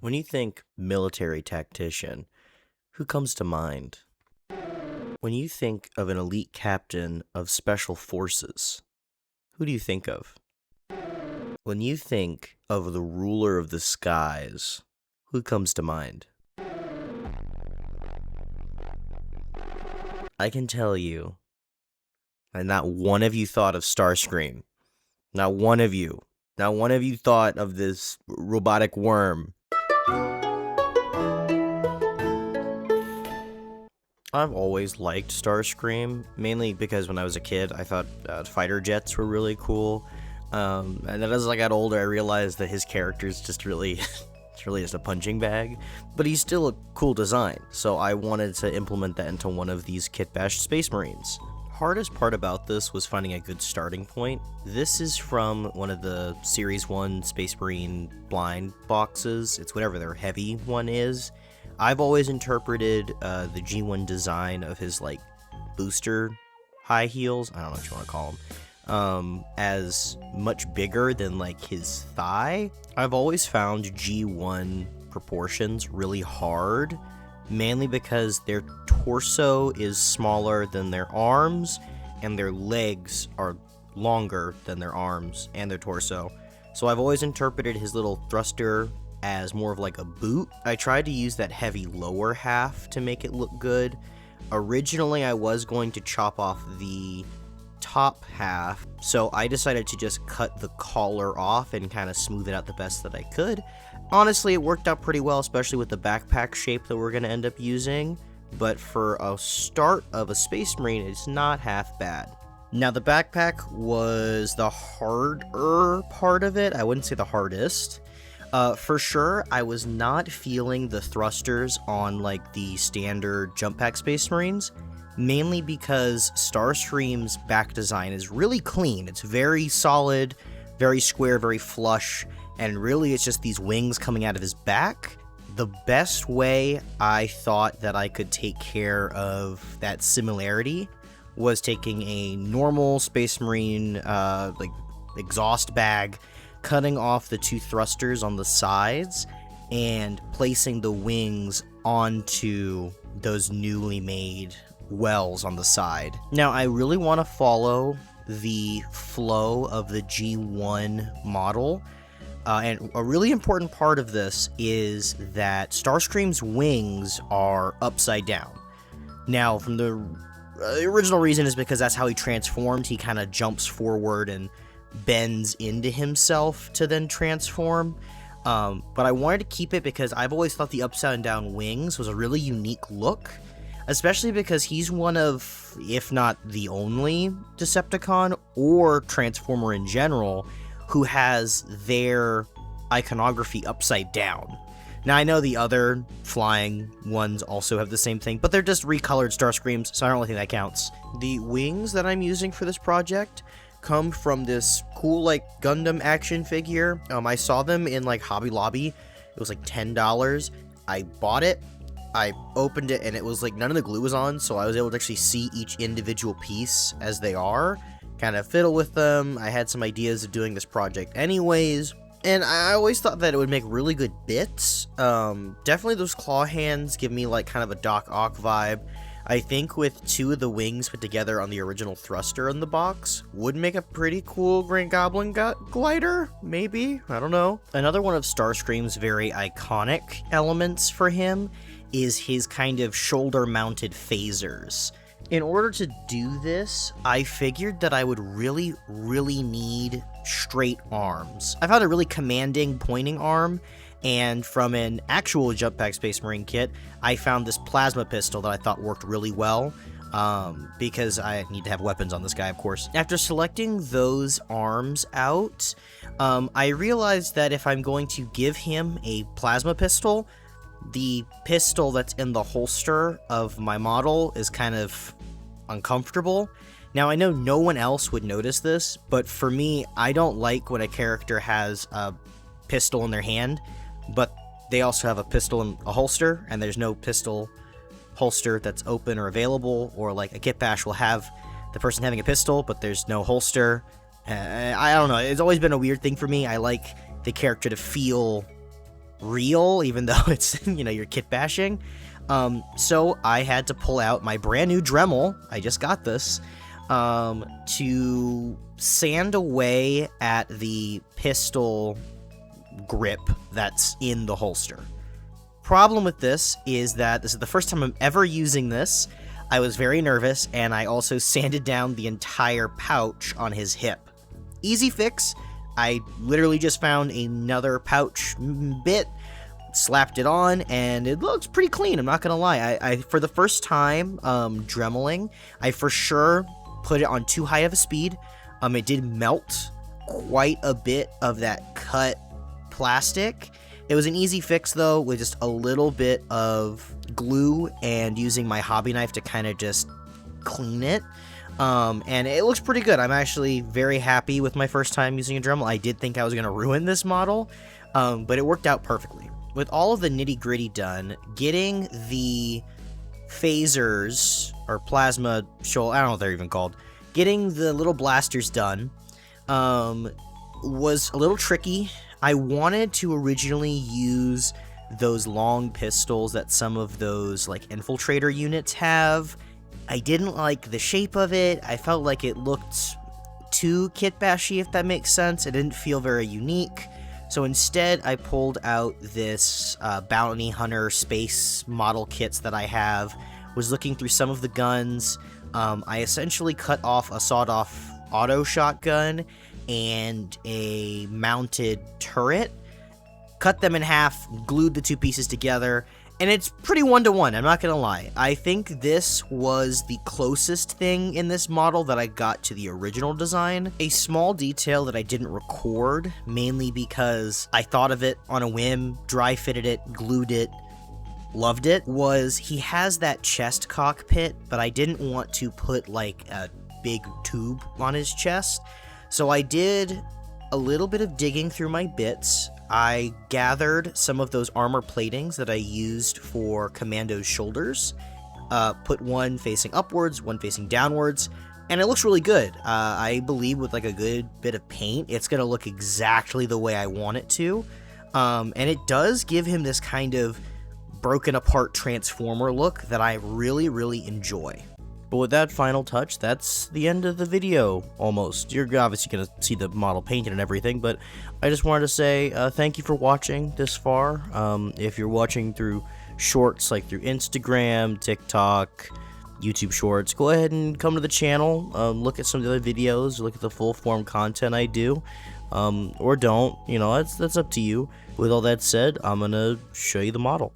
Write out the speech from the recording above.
When you think military tactician, who comes to mind? When you think of an elite captain of special forces, who do you think of? When you think of the ruler of the skies, who comes to mind? I can tell you, and not one of you thought of Starscream. Not one of you. Not one of you thought of this robotic worm. I've always liked Starscream, mainly because when I was a kid, I thought fighter jets were really cool. And then as I got older, I realized that his character is just really, it's really just a punching bag. But he's still a cool design, so I wanted to implement that into one of these kitbash Space Marines. Hardest part about this was finding a good starting point. This is from one of the Series 1 Space Marine blind boxes. It's whatever their heavy one is. I've always interpreted the G1 design of his, like, booster high heels, I don't know what you want to call them, as much bigger than, like, his thigh. I've always found G1 proportions really hard, mainly because their torso is smaller than their arms, and their legs are longer than their arms and their torso. So I've always interpreted his little thruster as more of like a boot. I tried to use that heavy lower half to make it look good. Originally, I was going to chop off the top half, so I decided to just cut the collar off and kind of smooth it out the best that I could. Honestly, it worked out pretty well, especially with the backpack shape that we're going to end up using, but for a start of a Space Marine, it's not half bad. Now, the backpack was the harder part of it. I wouldn't say the hardest. For sure, I was not feeling the thrusters on, like, the standard jump pack Space Marines, mainly because Starscream's back design is really clean. It's very solid, very square, very flush, and really it's just these wings coming out of his back. The best way I thought that I could take care of that similarity was taking a normal Space Marine, like, exhaust bag, cutting off the two thrusters on the sides, and placing the wings onto those newly made wells on the side. Now, I really want to follow the flow of the G1 model, and a really important part of this is that Starscream's wings are upside down. Now, from the original reason is because that's how he transformed. He kind of jumps forward and bends into himself to then transform, but I wanted to keep it because I've always thought the upside down wings was a really unique look, especially because he's one of, if not the only Decepticon or Transformer in general who has their iconography upside down. Now, I know the other flying ones also have the same thing, but they're just recolored Starscreams, so I don't really think that counts. The wings that I'm using for this project come from this cool, like, Gundam action figure. I saw them in, like, Hobby Lobby. It was like $10. I bought it, I opened it, and it was like none of the glue was on, so I was able to actually see each individual piece as they are, kind of fiddle with them. I had some ideas of doing this project anyways, and I always thought that it would make really good bits. Definitely those claw hands give me, like, kind of a Doc Ock vibe. I think with two of the wings put together on the original thruster in the box would make a pretty cool Green Goblin glider, maybe? I don't know. Another one of Starscream's very iconic elements for him is his kind of shoulder-mounted phasers. In order to do this, I figured that I would really, really need straight arms. I found a really commanding pointing arm, and from an actual Jump Pack Space Marine kit, I found this plasma pistol that I thought worked really well, because I need to have weapons on this guy, of course. After selecting those arms out, I realized that if I'm going to give him a plasma pistol, the pistol that's in the holster of my model is kind of uncomfortable. Now, I know no one else would notice this, but for me, I don't like when a character has a pistol in their hand, but they also have a pistol in a holster, and there's no pistol holster that's open or available, or like a kitbash will have the person having a pistol, but there's no holster. I don't know, it's always been a weird thing for me. I like the character to feel real, even though it's, you know, you're kit bashing. So I had to pull out my brand new Dremel, I just got this, to sand away at the pistol grip that's in the holster. Problem with this is that this is the first time I'm ever using this. I was very nervous, and I also sanded down the entire pouch on his hip. Easy fix. I literally just found another pouch bit, slapped it on, and it looks pretty clean, I'm not gonna lie. I for the first time dremeling, I for sure put it on too high of a speed. It did melt quite a bit of that cut plastic. It was an easy fix though, with just a little bit of glue and using my hobby knife to kind of just clean it. And it looks pretty good. I'm actually very happy with my first time using a Dremel. I did think I was going to ruin this model, but it worked out perfectly. With all of the nitty-gritty done, getting the phasers, or plasma shoal, I don't know what they're even called, getting the little blasters done was a little tricky. I wanted to originally use those long pistols that some of those like infiltrator units have. I didn't like the shape of it. I felt like it looked too kitbashy, if that makes sense. It didn't feel very unique. So instead, I pulled out this bounty hunter space model kits that I have. Was looking through some of the guns. I essentially cut off a sawed-off auto shotgun and a mounted turret, cut them in half, glued the two pieces together, and it's pretty one-to-one, I'm not gonna lie. I think this was the closest thing in this model that I got to the original design. A small detail that I didn't record, mainly because I thought of it on a whim, dry fitted it, glued it, loved it, was he has that chest cockpit, but I didn't want to put like a big tube on his chest. So I did a little bit of digging through my bits. I gathered some of those armor platings that I used for Commando's shoulders, put one facing upwards, one facing downwards, and it looks really good. I believe with like a good bit of paint, it's going to look exactly the way I want it to. And it does give him this kind of broken apart Transformer look that I really, really enjoy. But with that final touch, that's the end of the video, almost. You're obviously going to see the model painted and everything, but I just wanted to say thank you for watching this far. If you're watching through shorts, like through Instagram, TikTok, YouTube Shorts, go ahead and come to the channel, look at some of the other videos, look at the full-form content I do, or don't, you know, that's up to you. With all that said, I'm going to show you the model.